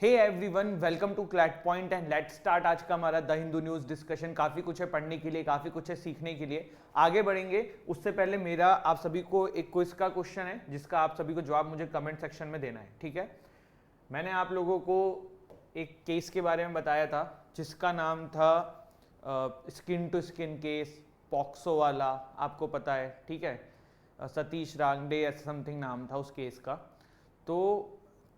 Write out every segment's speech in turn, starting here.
Hey everyone, welcome to CLAT point and let's start. आज का हमारा द हिंदू न्यूज डिस्कशन काफी कुछ है पढ़ने के लिए, काफी कुछ है सीखने के लिए। आगे बढ़ेंगे उससे पहले मेरा आप सभी को एक क्विज का क्वेश्चन है जिसका आप सभी को जवाब मुझे कमेंट सेक्शन में देना है, ठीक है। मैंने आप लोगों को एक केस के बारे में बताया था जिसका नाम था skin to skin case, POCSO वाला, आपको पता है, ठीक है। सतीश रांगडे ऐसा समथिंग नाम था उस केस का। तो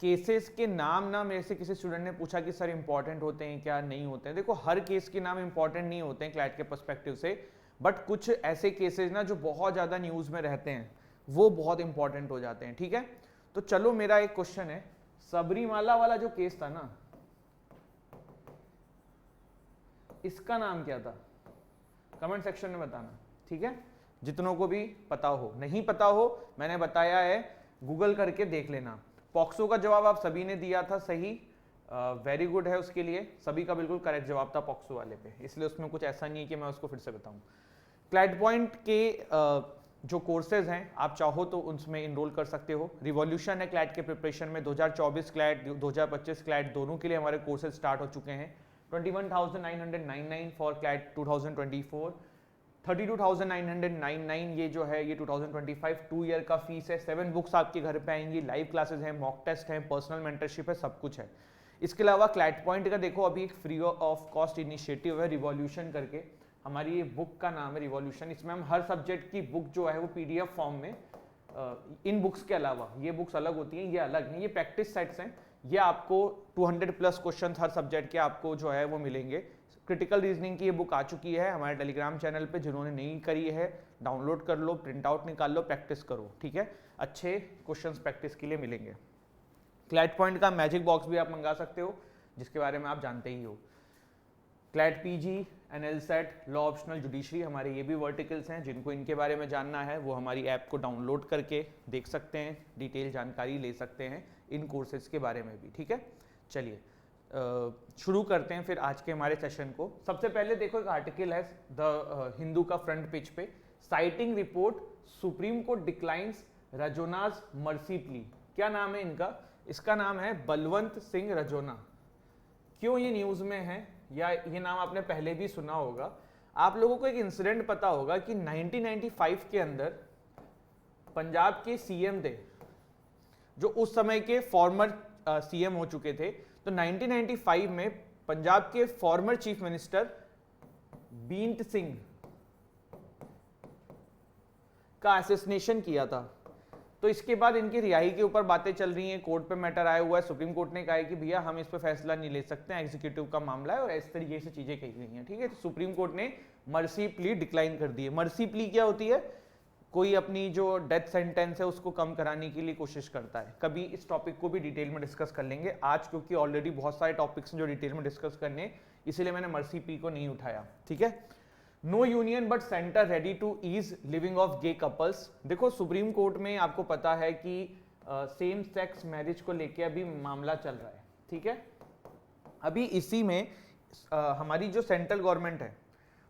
केसेस के नाम ना मेरे से किसी स्टूडेंट ने पूछा कि सर इंपॉर्टेंट होते हैं क्या, नहीं होते हैं। देखो, हर केस के नाम इंपॉर्टेंट नहीं होते हैं क्लैट के पर्सपेक्टिव से, बट कुछ ऐसे केसेस ना जो बहुत ज़्यादा न्यूज़ में रहते हैं वो बहुत इंपॉर्टेंट हो जाते हैं, ठीक है। तो चलो, मेरा एक क्वेश्चन है, सबरीमाला वाला जो केस था ना, इसका नाम क्या था? कमेंट सेक्शन में बताना, ठीक है। जितनों को भी पता हो, नहीं पता हो मैंने बताया है, गूगल करके देख लेना। पॉक्सो का जवाब आप सभी ने दिया था सही, वेरी गुड है उसके लिए, सभी का बिल्कुल करेक्ट जवाब था पॉक्सो वाले पे, इसलिए उसमें कुछ ऐसा नहीं है कि मैं उसको फिर से बताऊं। क्लैट पॉइंट के जो कोर्सेज हैं आप चाहो तो उसमें इनरोल कर सकते हो। रिवॉल्यूशन है क्लैट के प्रिपरेशन में, 2024 क्लैट 2025 क्लैट दोनों के लिए हमारे कोर्सेज स्टार्ट हो चुके हैं। 21,999 फॉर क्लैट 2024, 32,999 ये जो है ये 2025 2 ईयर का फीस है। 7 बुक्स आपके घर पे आएंगी, लाइव क्लासेस हैं, मॉक टेस्ट हैं, पर्सनल मेंटरशिप है, सब कुछ है। इसके अलावा क्लैट पॉइंट का देखो अभी एक फ्री ऑफ कॉस्ट इनिशिएटिव है रिवॉल्यूशन करके, हमारी ये बुक का नाम है रिवॉल्यूशन। इसमें हम हर सब्जेक्ट की बुक जो है वो PDF फॉर्म में, इन बुक्स के अलावा ये बुक्स अलग होती हैं, ये अलग हैं, ये प्रैक्टिस सेट्स हैं, ये आपको 200+ क्वेश्चन हर सब्जेक्ट के आपको जो है वो मिलेंगे। क्रिटिकल रीजनिंग की ये बुक आ चुकी है हमारे टेलीग्राम चैनल पे, जिन्होंने नहीं करी है डाउनलोड कर लो, प्रिंट आउट निकाल लो, प्रैक्टिस करो, ठीक है। अच्छे क्वेश्चंस प्रैक्टिस के लिए मिलेंगे। क्लैट पॉइंट का मैजिक बॉक्स भी आप मंगा सकते हो जिसके बारे में आप जानते ही हो। CLAT PG, NLSET, law optional, judiciary, हमारे ये भी वर्टिकल्स हैं। जिनको इनके बारे में जानना है वो हमारी ऐप को डाउनलोड करके देख सकते हैं, डिटेल जानकारी ले सकते हैं इन कोर्सेज के बारे में भी, ठीक है। चलिए शुरू करते हैं फिर आज के हमारे सेशन को। सबसे पहले देखो एक आर्टिकल है द हिंदू का फ्रंट पेज पे, citing report supreme court declines Rajoana mercy plea. क्या नाम है इनका? इसका नाम है बलवंत सिंह रजोना। क्यों ये न्यूज में है, या ये नाम आपने पहले भी सुना होगा। आप लोगों को एक इंसिडेंट पता होगा कि 1995 के अंदर पंजाब के CM थे जो उस समय के फॉर्मर CM हो चुके थे। तो 1995 में पंजाब के फॉर्मर चीफ मिनिस्टर बींट सिंह का असैसिनेशन किया था। तो इसके बाद इनकी रिहाई के ऊपर बातें चल रही हैं, कोर्ट पे मैटर आया हुआ है, सुप्रीम कोर्ट ने कहा है कि भैया हम इस पे फैसला नहीं ले सकते हैं, एग्जीक्यूटिव का मामला है, और इस तरीके से चीजें कही गई हैं, ठीक है। तो सुप्रीम कोर्ट ने मर्सी प्ली डिक्लाइन कर दी है। मर्सी प्ली क्या होती है? कोई अपनी जो डेथ सेंटेंस है उसको कम कराने के लिए कोशिश करता है। कभी इस टॉपिक को भी डिटेल में डिस्कस कर लेंगे आज, क्योंकि ऑलरेडी बहुत सारे टॉपिक्स हैं जो डिटेल में डिस्कस करने, इसीलिए मैंने मर्सी प्ली को नहीं उठाया, ठीक है। No union but centre ready to ease living of gay couples. देखो, सुप्रीम कोर्ट में आपको पता है कि सेम सेक्स मैरिज को लेके अभी मामला चल रहा है, ठीक है। अभी इसी में हमारी जो सेंट्रल गवर्नमेंट है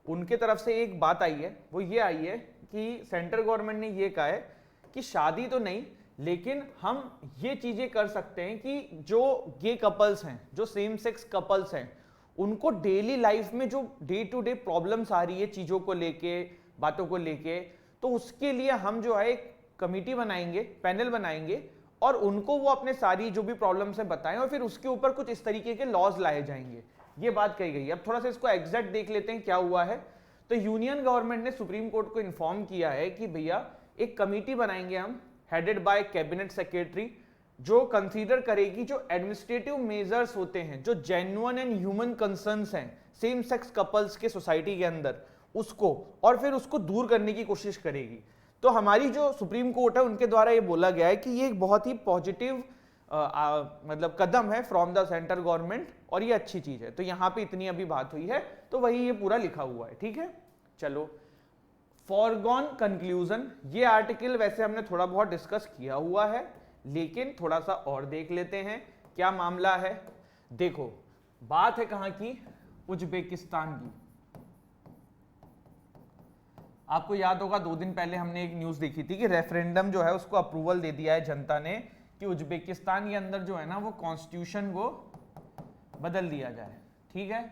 उनके तरफ से एक बात आई है, वो ये आई है कि सेंट्रल गवर्नमेंट ने ये कहा है कि शादी तो नहीं, लेकिन हम ये चीजें कर सकते हैं कि जो गे कपल्स हैं, जो सेम सेक्स कपल्स हैं, उनको डेली लाइफ में जो डे टू डे प्रॉब्लम्स आ रही है चीजों को लेके, बातों को लेके, तो उसके लिए हम जो है एक कमिटी बनाएंगे, पैनल बनाएंगे, और उनको वो अपने सारी जो भी प्रॉब्लम्स है बताएं, और फिर उसके ऊपर कुछ इस तरीके के लॉज लाए जाएंगे। ये बात कही गई है। अब थोड़ा सा इसको एग्जैक्ट देख लेते हैं क्या हुआ है। तो यूनियन गवर्नमेंट ने सुप्रीम कोर्ट को इन्फॉर्म किया है कि भैया एक कमिटी बनाएंगे हम, हेडेड बाय कैबिनेट सेक्रेटरी, जो कंसीडर करेगी जो एडमिनिस्ट्रेटिव मेजर्स होते हैं, जो जेन्युइन एंड ह्यूमन कंसर्न्स हैं सेम सेक्स कपल्स के सोसाइटी के अंदर, उसको, और फिर उसको दूर करने की कोशिश करेगी। तो हमारी जो सुप्रीम कोर्ट है उनके द्वारा ये बोला गया है कि ये एक बहुत ही पॉजिटिव मतलब कदम है फ्रॉम द सेंट्रल गवर्नमेंट, और ये अच्छी चीज है। तो यहाँ पे इतनी अभी बात हुई है, तो वही ये पूरा लिखा हुआ है, ठीक है। चलो, फॉरगॉन कंक्लूजन, ये आर्टिकल वैसे हमने थोड़ा बहुत डिस्कस किया हुआ है, लेकिन थोड़ा सा और देख लेते हैं क्या मामला है। देखो, बात है कहां की? उज्बेकिस्तान की। आपको याद होगा 2 दिन पहले हमने एक न्यूज देखी थी कि रेफरेंडम जो है उसको अप्रूवल दे दिया है जनता ने कि उज्बेकिस्तान के अंदर जो है ना वो कॉन्स्टिट्यूशन को बदल दिया जाए, ठीक है।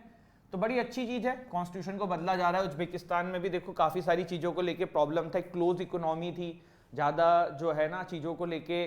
तो बड़ी अच्छी चीज है, कॉन्स्टिट्यूशन को बदला जा रहा है। उज्बेकिस्तान में भी देखो काफी सारी चीजों को लेके प्रॉब्लम था, क्लोज इकोनॉमी थी, ज्यादा जो है ना चीजों को लेके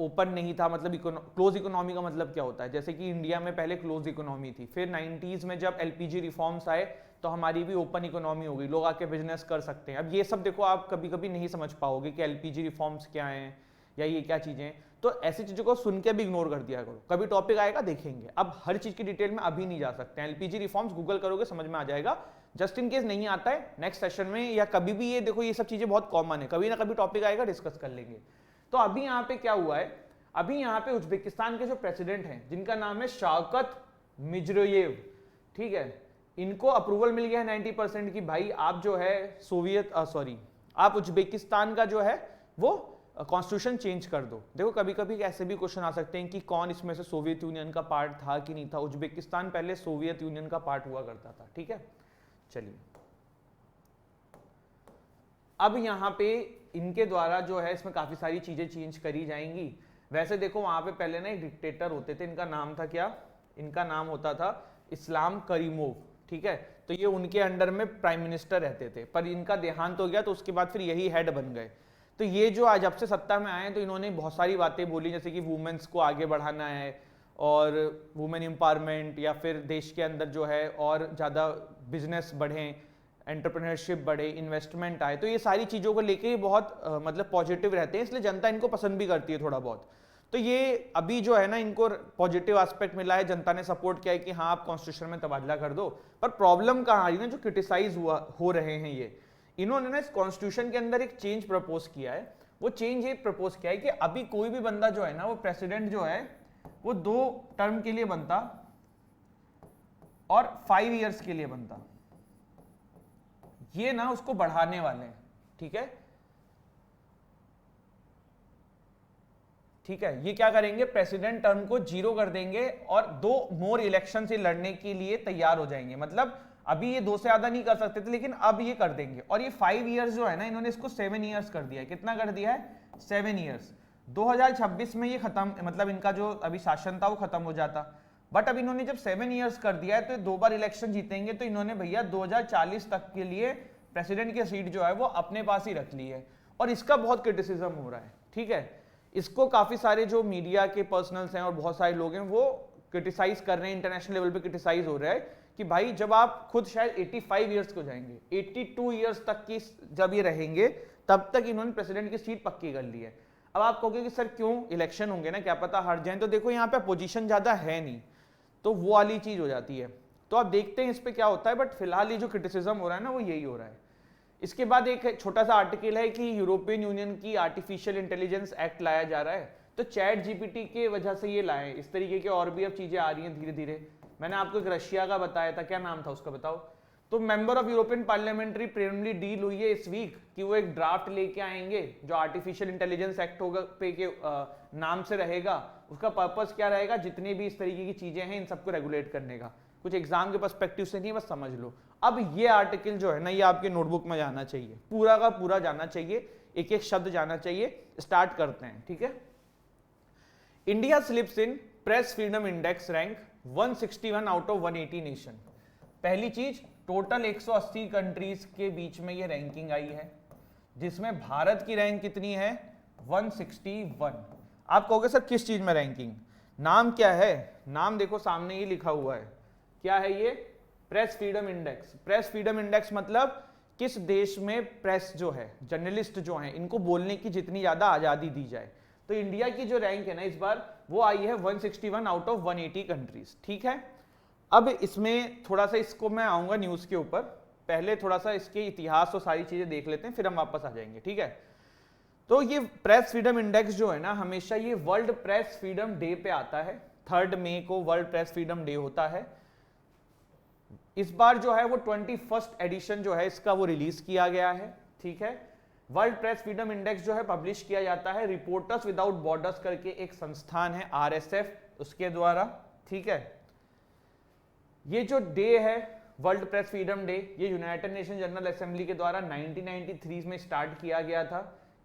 ओपन नहीं था। मतलब क्लोज इकोनॉमी का मतलब क्या होता है, जैसे कि इंडिया में पहले क्लोज इकोनॉमी थी, फिर 90s में जब एलपीजी रिफॉर्म्स आए तो हमारी भी ओपन इकोनॉमी हो गई, लोग आके बिजनेस कर सकते हैं। अब ये सब देखो आप कभी कभी नहीं समझ पाओगे कि एलपीजी रिफॉर्म्स क्या हैं या ये क्या चीजें हैं, तो ऐसी चीजों को सुन के भी इग्नोर कर दिया करो, कभी टॉपिक आएगा देखेंगे। अब हर चीज की डिटेल में अभी नहीं जा सकते हैं। एलपीजी रिफॉर्म्स गूगल करोगे समझ में आ जाएगा, जस्ट इन केस नहीं आता है नेक्स्ट सेशन में या कभी भी, ये देखो ये सब चीजें बहुत कॉमन है, कभी ना कभी टॉपिक आएगा डिस्कस कर लेंगे। तो अभी यहाँ पे क्या हुआ है, अभी यहाँ पे उज्बेकिस्तान के जो प्रेसिडेंट हैं जिनका नाम है शौकत मिर्जियोयेव, ठीक है, इनको अप्रूवल मिल गया है 90% की भाई आप जो है आप उज्बेकिस्तान का जो है वो कॉन्स्टिट्यूशन चेंज कर दो। देखो कभी कभी ऐसे भी क्वेश्चन आ सकते हैं कि कौन इसमें से सोवियत यूनियन का पार्ट था कि नहीं था। उज्बेकिस्तान पहले सोवियत यूनियन का पार्ट हुआ करता था, ठीक है। चलिए अब यहाँ पे इनके द्वारा जो है इसमें काफी सारी चीजें चेंज करी जाएंगी। वैसे देखो वहां पे पहले ना एक डिक्टेटर होते थे, इनका नाम था क्या, इनका नाम होता था इस्लाम करीमोव, ठीक है। तो ये उनके अंडर में प्राइम मिनिस्टर रहते थे, पर इनका देहांत हो गया तो उसके बाद फिर यही हेड बन गए। तो ये जो आज जब से सत्ता में आए तो इन्होंने बहुत सारी बातें बोली, जैसे कि वुमेन्स को आगे बढ़ाना है और वुमेन एम्पावरमेंट, या फिर देश के अंदर जो है और ज़्यादा बिजनेस बढ़े, एंटरप्रेन्योरशिप बढ़े, इन्वेस्टमेंट आए। तो ये सारी चीज़ों को लेके बहुत मतलब पॉजिटिव रहते हैं, इसलिए जनता इनको पसंद भी करती है थोड़ा बहुत। तो ये अभी जो है ना इनको पॉजिटिव एस्पेक्ट मिला है, जनता ने सपोर्ट किया है कि हाँ आप कॉन्स्टिट्यूशन में तबादला कर दो। पर प्रॉब्लम कहाँ आ रही है ना, जो क्रिटिसाइज हो रहे हैं ये, इन्होंने ना इस कॉन्स्टिट्यूशन के अंदर एक चेंज प्रपोज किया है। वो चेंज ये प्रपोज किया है कि अभी कोई भी बंदा जो है ना वो प्रेसिडेंट जो है वो 2 टर्म के लिए बनता और 5 इयर्स के लिए बनता, ये ना उसको बढ़ाने वाले हैं, ठीक है। ठीक है, ये क्या करेंगे, प्रेसिडेंट टर्म को 0 कर देंगे और 2 मोर इलेक्शन से लड़ने के लिए तैयार हो जाएंगे। मतलब अभी ये 2 से ज्यादा नहीं कर सकते थे, लेकिन अब ये कर देंगे। और ये 5 इयर्स जो है ना, इन्होंने इसको 7 इयर्स कर दिया है। कितना कर दिया है, 7 इयर्स। 2026 में ये खत्म, मतलब इनका जो अभी शासन था वो खत्म हो जाता। बट अब इन्होंने जब 7 इयर्स कर दिया है तो 2 बार इलेक्शन जीतेंगे, तो इन्होंने भैया 2040 तक के लिए प्रेसिडेंट की सीट जो है वो अपने पास ही रख ली है। और इसका बहुत क्रिटिसिज्म हो रहा है, ठीक है। इसको काफी सारे जो मीडिया के पर्सनल्स हैं और बहुत सारे लोग हैं वो क्रिटिसाइज कर रहे हैं, इंटरनेशनल लेवल पे क्रिटिसाइज हो रहा है कि भाई जब आप खुद शायद 85 इयर्स को जाएंगे, 82 इयर्स तक की जब ये रहेंगे तब तक इन्होंने प्रेसिडेंट की सीट पक्की कर ली है। अब आप कहोगे कि सर क्यों, इलेक्शन होंगे ना, क्या पता हार जाएं। तो देखो यहाँ पे अपोजिशन ज्यादा है नहीं, तो वो वाली चीज हो जाती है। तो आप देखते हैं इस पे क्या होता है, बट फिलहाल ये जो क्रिटिसिज्म हो रहा है ना वो यही हो रहा है। इसके बाद एक छोटा सा आर्टिकल है कि यूरोपियन यूनियन की आर्टिफिशियल इंटेलिजेंस एक्ट लाया जा रहा है। तो चैट जीपीटी के वजह से ये लाए, इस तरीके के और भी अब चीजें आ रही हैं धीरे धीरे। मैंने आपको एक रशिया का बताया था, क्या नाम था उसका बताओ। तो member of European parliamentary preliminary deal हुई है इस वीक कि वो एक ड्राफ्ट लेके आएंगे जो आर्टिफिशियल इंटेलिजेंस एक्ट होगा पे के नाम से रहेगा। उसका पर्पस क्या रहेगा, जितनी भी इस तरीके की चीजें हैं इन सबको रेगुलेट करने का। कुछ एग्जाम के पर्सपेक्टिव से नहीं, बस समझ लो। अब ये आर्टिकल जो है ना ये आपके नोटबुक में जाना चाहिए, पूरा का पूरा जाना चाहिए, एक एक शब्द जाना चाहिए। स्टार्ट करते हैं, ठीक है। India slips in press freedom index rank 161 out of 180 nation. पहली चीज, टोटल 180 कंट्रीज के बीच में ये रैंकिंग आई है, जिसमें भारत की रैंक कितनी है, 161। आप कहोगे सर किस चीज में रैंकिंग, नाम क्या है, नाम देखो सामने ही लिखा हुआ है, क्या है ये, press freedom index. Press freedom index मतलब किस देश में प्रेस जो है, जर्नलिस्ट जो हैं, इनको बोलने की जितनी ज्यादा आजादी दी जाए। तो इंडिया की जो रैंक है ना इस बार वो आई है 161 आउट ऑफ 180 कंट्रीज, ठीक है। अब इसमें थोड़ा सा इसको मैं आऊंगा न्यूज के ऊपर, पहले थोड़ा सा इसके इतिहास और सारी चीजें देख लेते हैं, फिर हम वापस आ जाएंगे, ठीक है। तो ये प्रेस फ्रीडम इंडेक्स जो है ना, हमेशा ये वर्ल्ड प्रेस फ्रीडम डे पे आता है। 3 मई को वर्ल्ड प्रेस फ्रीडम डे होता है। इस बार जो है वो 21st एडिशन जो है इसका वो रिलीज किया गया है, ठीक है। वर्ल्ड प्रेस फ्रीडम इंडेक्स जो है पब्लिश किया जाता है रिपोर्टर्स विदाउट बॉर्डर्स करके एक संस्थान है, आरएसएफ, उसके द्वारा, ठीक है। ये जो डे है वर्ल्ड प्रेस फ्रीडम डे, ये यूनाइटेड नेशन जनरल असेंबली के द्वारा 1993 में स्टार्ट किया गया था।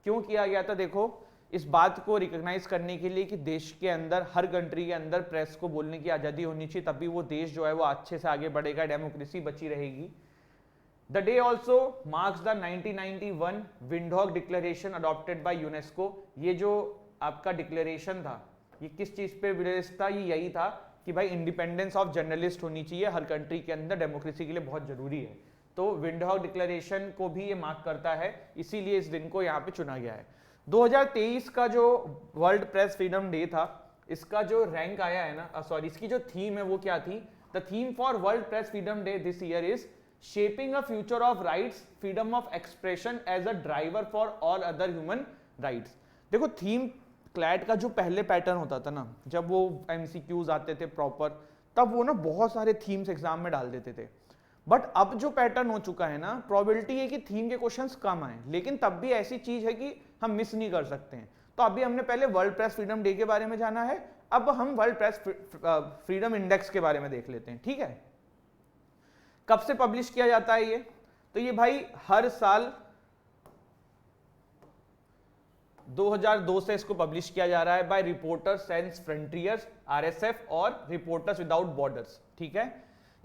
क्यों किया गया था, देखो इस बात को रिकॉग्नाइज करने के लिए कि देश के अंदर, हर कंट्री के अंदर प्रेस को बोलने की आज़ादी होनी चाहिए, तभी वो देश जो है वो अच्छे से आगे बढ़ेगा, डेमोक्रेसी बची रहेगी। The day also marks the 1991 Windhoek Declaration adopted by UNESCO। ये जो आपका डिक्लेरेशन था, ये किस चीज़ पे बेस्ड था? ये यही था कि भाई इंडिपेंडेंस ऑफ जर्नलिस्ट होनी चाहिए हर कंट्री के अंदर, डेमोक्रेसी के लिए बहुत जरूरी है। तो विंडहॉक डिक्लेरेशन को भी ये मार्क करता है, इसीलिए इस दिन को यहाँ पे चुना गया है। 2023 का जो वर्ल्ड प्रेस फ्रीडम डे था, इसका जो रैंक आया है ना, सॉरी, इसकी जो थीम है वो क्या थी? The theme for world press freedom day this year is shaping a future of rights, freedom of expression as a driver for all other human rights. देखो, थीम क्लैट का जो पहले पैटर्न होता था ना, जब वो MCQs आते थे प्रॉपर, तब वो ना बहुत सारे थीम्स एग्जाम में डाल देते थे। बट अब जो पैटर्न हो चुका है ना, प्रोबेबिलिटी है कि थीम के क्वेश्चंस कम आए, लेकिन तब भी ऐसी चीज है कि हम मिस नहीं कर सकते हैं। तो अभी हमने पहले वर्ल्ड प्रेस फ्रीडम डे के बारे में जाना है, अब हम वर्ल्ड प्रेस फ्रीडम इंडेक्स के बारे में देख लेते हैं, ठीक है। कब से पब्लिश किया जाता है ये? तो ये भाई हर साल 2002 से इसको पब्लिश किया जा रहा है by reporters sans frontieres, RSF, और रिपोर्टर्स विदाउट बॉर्डर्स, ठीक है।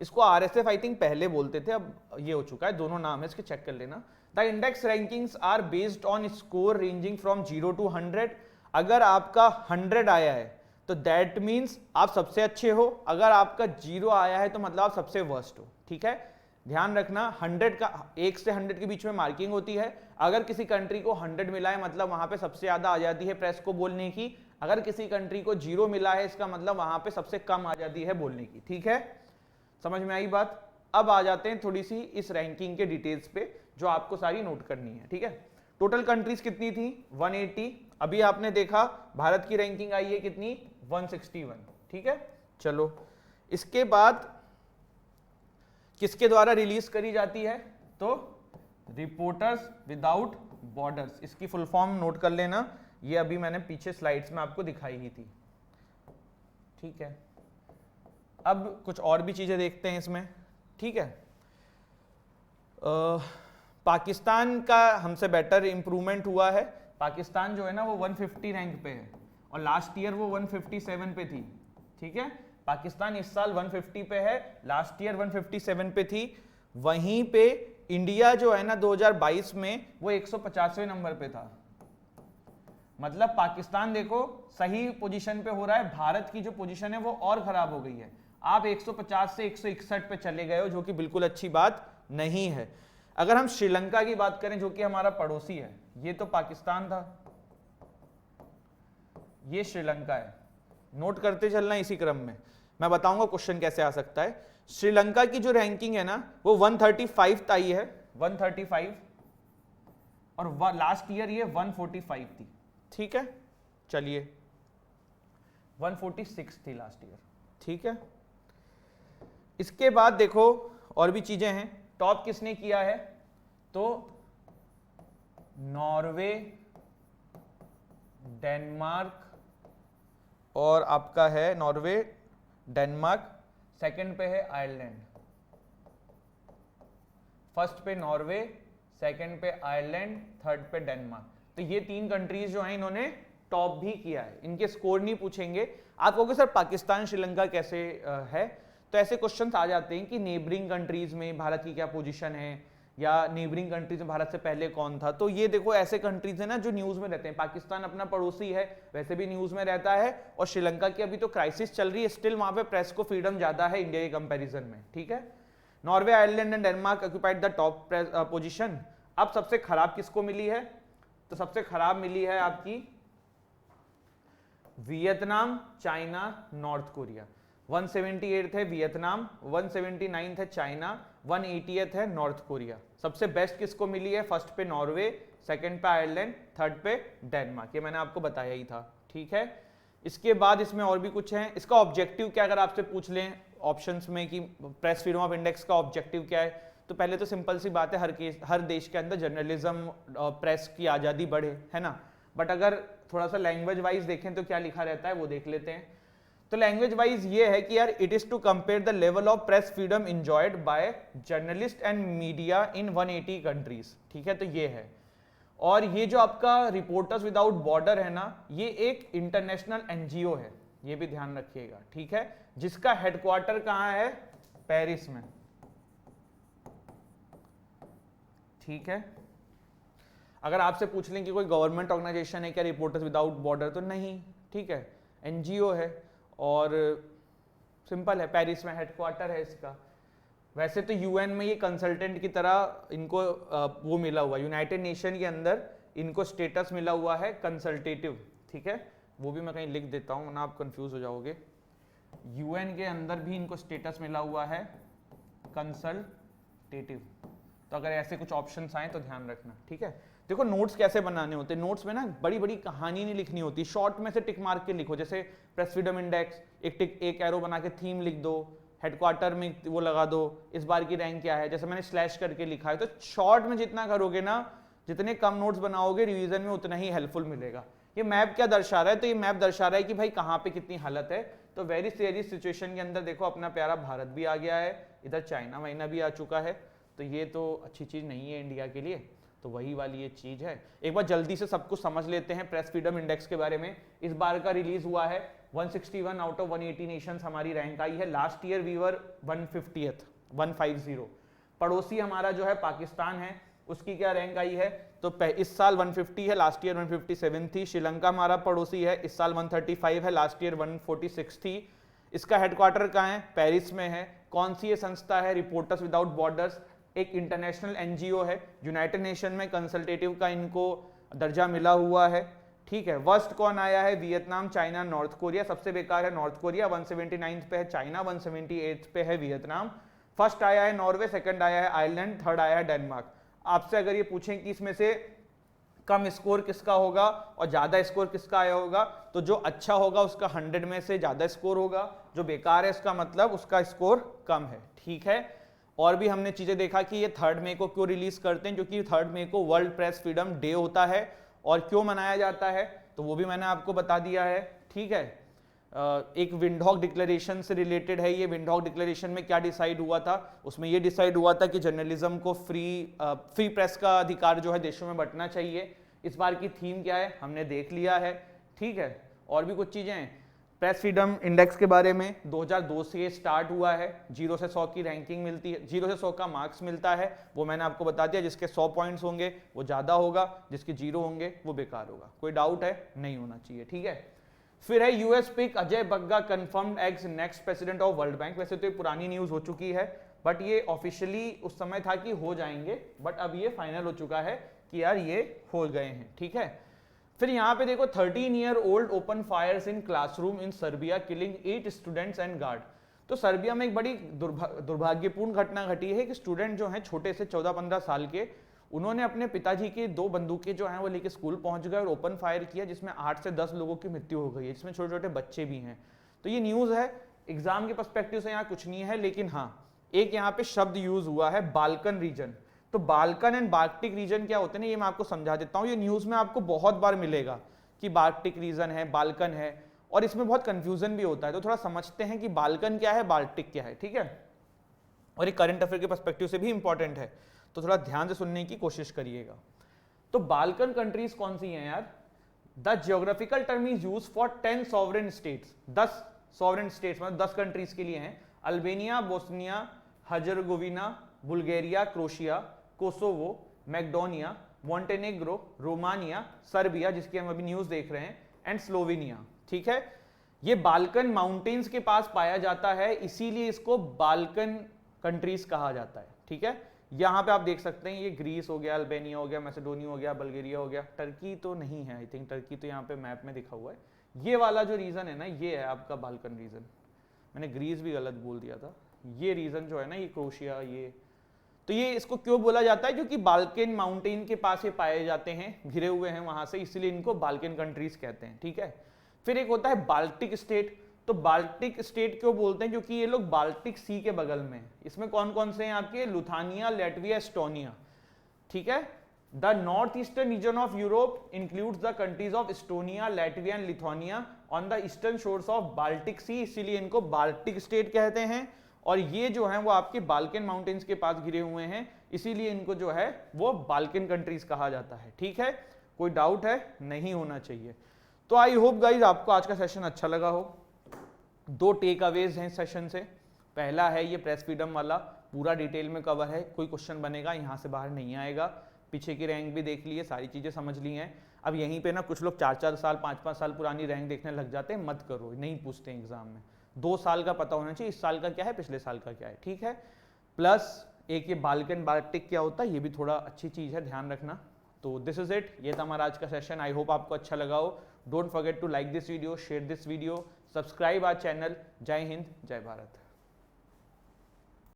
इसको RSF आई थिंक पहले बोलते थे, अब ये हो चुका है, दोनों नाम है इसके, चेक कर लेना। The index rankings are based on score ranging from 0 to 100। अगर आपका 100 आया है तो दैट मीन्स आप सबसे अच्छे हो, अगर आपका 0 आया है तो मतलब आप सबसे वर्स्ट हो, ठीक है। ध्यान रखना, 100 का, 1 से 100 के बीच में मार्किंग होती है। अगर किसी कंट्री को 100 मिला है मतलब वहां पे सबसे ज्यादा आजादी है प्रेस को बोलने की, अगर किसी कंट्री को 0 मिला है इसका मतलब वहां पे सबसे कम आजादी है बोलने की, ठीक है। समझ में आई बात? अब आ जाते हैं थोड़ी सी इस रैंकिंग के डिटेल्स पे, जो आपको सारी नोट करनी है, ठीक है। टोटल कंट्रीज कितनी थी? 180। अभी आपने देखा भारत की रैंकिंग आई है कितनी? 161, ठीक है। चलो, इसके बाद किसके द्वारा रिलीज करी जाती है? तो रिपोर्टर्स विदाउट बॉर्डर्स, इसकी फुल फॉर्म नोट कर लेना, ये अभी मैंने पीछे स्लाइड्स में आपको दिखाई ही थी, ठीक है। अब कुछ और भी चीजें देखते हैं इसमें, ठीक है। पाकिस्तान का हमसे बेटर इंप्रूवमेंट हुआ है। पाकिस्तान जो है ना वो 150 रैंक पे है, और लास्ट ईयर वो 157 पे थी, ठीक है। पाकिस्तान इस साल 150 पे है, लास्ट ईयर 157 पे थी। वहीं पे इंडिया जो है ना 2022 में वो 150वें नंबर पे था। मतलब पाकिस्तान देखो सही पोजीशन पे हो रहा है, भारत की जो पोजीशन है वो और खराब हो गई है। आप 150 से 161 पे चले गए हो, जो कि बिल्कुल अच्छी बात नहीं है। अगर हम श्रीलंका की बात करें, जो कि हमारा पड़ोसी है, ये तो पाकिस्तान था, ये श्रीलंका है, नोट करते चलना इसी क्रम में, मैं बताऊंगा क्वेश्चन कैसे आ सकता है। श्रीलंका की जो रैंकिंग है ना वो 135 आई है, 135, और लास्ट ईयर ये 145 थी, ठीक है। चलिए, 146 थी लास्ट ईयर, ठीक है। इसके बाद देखो और भी चीजें हैं। टॉप किसने किया है? तो नॉर्वे, डेनमार्क, और आपका है नॉर्वे, डेनमार्क, सेकंड पे है आयरलैंड, फर्स्ट पे नॉर्वे, सेकंड पे आयरलैंड, थर्ड पे डेनमार्क। तो ये 3 कंट्रीज जो हैं इन्होंने टॉप भी किया है। इनके स्कोर नहीं पूछेंगे, आप कहोगे सर पाकिस्तान श्रीलंका कैसे है? तो ऐसे क्वेश्चंस आ जाते हैं कि नेबरिंग कंट्रीज में भारत की क्या पोजीशन है, या नेबरिंग कंट्रीज में भारत से पहले कौन था। तो ये देखो ऐसे कंट्रीज है ना जो न्यूज में रहते हैं। पाकिस्तान अपना पड़ोसी है, वैसे भी न्यूज में रहता है, और श्रीलंका की अभी तो क्राइसिस चल रही है, स्टिल वहां पे प्रेस को फ्रीडम ज्यादा है इंडिया के कंपैरिजन में, ठीक है। Norway, Ireland and Denmark occupied the top position. अब सबसे खराब किसको मिली है? तो सबसे खराब मिली है आपकी वियतनाम, चाइना, नॉर्थ कोरिया। 178 है वियतनाम, 179 है चाइना, 180 है नॉर्थ कोरिया। सबसे बेस्ट किसको मिली है? फर्स्ट पे नॉर्वे, सेकंड पे आयरलैंड, थर्ड पे डेनमार्क। ये मैंने आपको बताया ही था, ठीक है। इसके बाद इसमें और भी कुछ है। इसका ऑब्जेक्टिव क्या, अगर आपसे पूछ लें ऑप्शंस में कि प्रेस फ्रीडम ऑफ इंडेक्स का ऑब्जेक्टिव क्या है, तो पहले तो सिंपल सी बात है, हर देश के अंदर जर्नलिज्म, प्रेस की आज़ादी बढ़े, है ना। बट अगर थोड़ा सा लैंग्वेज वाइज देखें तो क्या लिखा रहता है वो देख लेते हैं। तो लैंग्वेज वाइज ये है कि यार it is to compare the level of press freedom enjoyed by journalist and media in 180 countries, ठीक है। तो ये है, और ये जो आपका रिपोर्टर्स विदाउट बॉर्डर है ना, ये एक इंटरनेशनल एनजीओ है, ये भी ध्यान रखिएगा, ठीक है, जिसका हेडक्वार्टर कहां है, पेरिस में, ठीक है। अगर आपसे पूछ लें कि कोई गवर्नमेंट ऑर्गेनाइजेशन है क्या रिपोर्टर्स विदाउट बॉर्डर, तो नहीं, ठीक है, एनजीओ है और सिंपल है, पेरिस में हेडक्वार्टर है इसका। वैसे तो यूएन में ये कंसल्टेंट की तरह इनको वो मिला हुआ, यूनाइटेड नेशन के अंदर इनको स्टेटस मिला हुआ है कंसल्टेटिव, ठीक है, वो भी मैं कहीं लिख देता हूँ ना, आप कंफ्यूज हो जाओगे। यूएन के अंदर भी इनको स्टेटस मिला हुआ है कंसल्टेटिव। तो अगर ऐसे कुछ ऑप्शंस आए तो ध्यान रखना, ठीक है। देखो नोट्स कैसे बनाने होते हैं, नोट्स में ना बड़ी बड़ी कहानी नहीं लिखनी होती, शॉर्ट में से टिक मार्क के लिखो, जैसे प्रेस फ्रीडम इंडेक्स, एक टिक एक एरो बना के थीम लिख दो, हेडक्वार्टर में वो लगा दो, इस बार की रैंक क्या है, जैसे मैंने स्लैश करके लिखा है। तो शॉर्ट में जितना करोगे ना, जितने कम नोट्स बनाओगे रिवीजन में उतना ही हेल्पफुल मिलेगा। ये मैप क्या दर्शा रहा है, तो ये मैप दर्शा रहा है कि भाई कहाँ पे कितनी हालत है। तो वेरी सीरियस सिचुएशन के अंदर देखो अपना प्यारा भारत भी आ गया है, इधर चाइना वाइना भी आ चुका है, तो ये तो अच्छी चीज नहीं है इंडिया के लिए। तो वही वाली ये चीज है। एक बार जल्दी से सब कुछ समझ लेते हैं प्रेस फ्रीडम इंडेक्स के बारे में। इस बार का रिलीज हुआ है 161 आउट ऑफ 180 नेशंस हमारी रैंक आई है। Last year we were 150। पड़ोसी हमारा जो है पाकिस्तान है, उसकी क्या रैंक आई है, तो इस साल 150 है, लास्ट ईयर 157 थी। श्रीलंका हमारा पड़ोसी है, इस साल 135 है, लास्ट ईयर 146 थी। इसका हेडक्वार्टर कहाँ है, पेरिस में है। कौन सी ये संस्था है, रिपोर्टर्स विदाउट बॉर्डर्स, एक इंटरनेशनल एनजीओ है, यूनाइटेड नेशन में कंसल्टेटिव का इनको दर्जा मिला हुआ है, ठीक है। वर्स्ट कौन आया है, वियतनाम, चाइना, नॉर्थ कोरिया। सबसे बेकार है नॉर्थ कोरिया, 179 पे है चाइना, 178 पे है वियतनाम। फर्स्ट आया है नॉर्वे, सेकंड आया है आयरलैंड, थर्ड आया है डेनमार्क। आपसे अगर ये पूछें कि इसमें से कम स्कोर किसका होगा और ज्यादा स्कोर किसका आया होगा, तो जो अच्छा होगा उसका 100 में से ज्यादा स्कोर होगा, जो बेकार है उसका मतलब उसका स्कोर कम है, ठीक है। और भी हमने चीजें देखा कि ये 3 मई को क्यों रिलीज करते हैं, क्योंकि 3 मई को वर्ल्ड प्रेस फ्रीडम डे होता है। और क्यों मनाया जाता है तो वो भी मैंने आपको बता दिया है, ठीक है। एक विंडहॉक डिक्लेरेशन से रिलेटेड है ये। विंडहॉक डिक्लेरेशन में क्या डिसाइड हुआ था, उसमें ये डिसाइड हुआ था कि जर्नलिज्म को फ्री प्रेस का अधिकार जो है देशों में बंटना चाहिए। इस बार की थीम क्या है हमने देख लिया है, ठीक है। और भी कुछ चीजें हैं प्रेस फ्रीडम इंडेक्स के बारे में। 2002 से ये स्टार्ट हुआ है, 0 से 100 की रैंकिंग मिलती है, 0 से 100 का मार्क्स मिलता है, वो मैंने आपको बता दिया। जिसके 100 पॉइंट्स होंगे वो ज्यादा होगा, जिसके 0 होंगे वो बेकार होगा। कोई डाउट है, नहीं होना चाहिए, ठीक है। फिर है US pick, Ajay Banga confirmed as next president of World Bank. वैसे तो ये पुरानी न्यूज हो चुकी है, बट ये ऑफिशियली उस समय था कि हो जाएंगे, बट अब ये फाइनल हो चुका है कि यार ये हो गए हैं, ठीक है। फिर यहाँ पे देखो 13 year old open fires in classroom in Serbia killing 8 students and guard. तो सर्बिया में एक बड़ी दुर्भाग्यपूर्ण घटना घटी है कि स्टूडेंट जो हैं छोटे से 14-15 साल के, उन्होंने अपने पिताजी की 2 बंदूकें जो हैं वो लेके स्कूल पहुंच गए और ओपन फायर किया, जिसमें 8 से 10 लोगों की मृत्यु हो गई है, जिसमें छोटे छोटे बच्चे भी हैं। तो ये न्यूज है, एग्जाम के पर्सपेक्टिव से यहाँ कुछ नहीं है, लेकिन हाँ एक यहाँ पे शब्द यूज हुआ है बाल्कन रीजन। तो बाल्कन एंड बार्कटिक रीजन क्या होते हैं ना, ये मैं आपको समझा देता हूँ। ये न्यूज में आपको बहुत बार मिलेगा कि बार्कटिक रीजन है, बाल्कन है, और इसमें बहुत कंफ्यूजन भी होता है। तो थोड़ा समझते हैं कि बाल्कन क्या है, बाल्टिक क्या है, ठीक है। और ये करंट अफेयर के पर्सपेक्टिव से भी इंपॉर्टेंट है, तो थोड़ा ध्यान से सुनने की कोशिश करिएगा। तो बाल्कन कंट्रीज कौन सी हैं यार, the geographical term is use for 10 sovereign states. 10 sovereign states मतलब 10 कंट्रीज के लिए हैं। Albania, Bosnia, Herzegovina, Bulgaria, crochet, Kosovo, Macedonia, Montenegro, Romania, Serbia जिसकी हम अभी न्यूज देख रहे हैं, एंड स्लोवेनिया, ठीक है। ये बाल्कन माउंटेन्स के पास पाया जाता है, इसीलिए इसको बाल्कन कंट्रीज कहा जाता है, ठीक है। यहाँ पे आप देख सकते हैं ये ग्रीस हो गया, अल्बेनिया हो गया, मैसेडोनिया हो गया, बल्गेरिया हो गया, टर्की तो नहीं है, आई थिंक टर्की तो यहाँ पे मैप में दिखा हुआ है। ये वाला जो रीजन है ना, ये है आपका बाल्कन रीजन। मैंने ग्रीस भी गलत बोल दिया था। ये रीजन जो है ना, ये क्रोशिया, ये तो ये इसको क्यों बोला जाता है, क्योंकि बाल्कन माउंटेन के पास ये पाए जाते हैं, घिरे हुए हैं वहां से, इसलिए इनको बाल्कन कंट्रीज कहते हैं, ठीक है। फिर एक होता है बाल्टिक स्टेट। तो बाल्टिक स्टेट क्यों बोलते हैं, क्योंकि ये लोग बाल्टिक सी के बगल में। इसमें कौन कौन से हैं आपके, लुथानिया, लैटविया, एस्टोनिया, ठीक है। The north eastern region of Europe includes the countries of Estonia, Latvia and Lithuania on the eastern shores of Baltic sea, इसीलिए इनको बाल्टिक स्टेट कहते हैं। और ये जो है वो आपके बाल्कन माउंटेन्स के पास घिरे हुए हैं, इसीलिए इनको जो है वो बाल्कन कंट्रीज कहा जाता है। ठीक है, कोई डाउट है? नहीं होना चाहिए। तो आई होप गाइज आपको आज का सेशन अच्छा लगा हो। 2 टेक अवेज हैं सेशन से। पहला है ये प्रेस फ्रीडम वाला, पूरा डिटेल में कवर है, कोई क्वेश्चन बनेगा यहाँ से बाहर नहीं आएगा। पीछे की रैंक भी देख लिए, सारी चीज़ें समझ ली हैं। अब यहीं पे ना कुछ लोग 4-4 साल 5-5 साल पुरानी रैंक देखने लग जाते हैं, मत करो, नहीं पूछते एग्जाम में। 2 साल का पता होना चाहिए, इस साल का क्या है, पिछले साल का क्या है। ठीक है, प्लस एक ये बाल्कन बाल्टिक क्या होता है, ये भी थोड़ा अच्छी चीज़ है, ध्यान रखना। तो दिस इज इट, ये था हमारा आज का सेशन। आई होप आपको अच्छा लगा हो। Don't forget to like this video, share this video, subscribe our channel. Jai Hind, जय भारत।